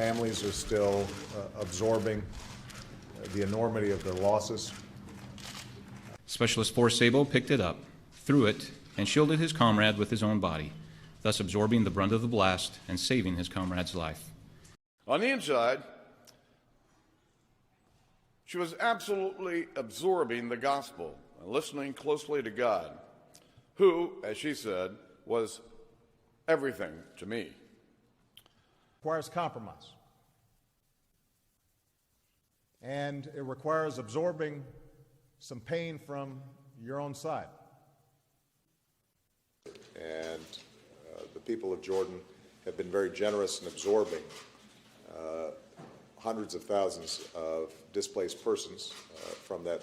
families are still absorbing the enormity of their losses. Specialist Force Sabo picked it up, threw it, and shielded his comrade with his own body, thus absorbing the brunt of the blast and saving his comrade's life. On the inside, she was absolutely absorbing the gospel and listening closely to God, who, as she said, was everything to me. Requires compromise. And it requires absorbing some pain from your own side. And the people of Jordan have been very generous in absorbing hundreds of thousands of displaced persons from that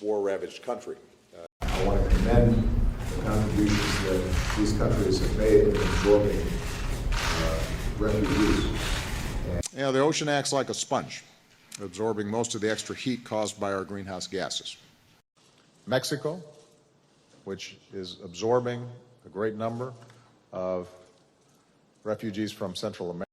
war-ravaged country. I want to commend the contributions that these countries have made in absorbing refugees. The ocean acts like a sponge, absorbing most of the extra heat caused by our greenhouse gases. Mexico, which is absorbing a great number of refugees from Central America.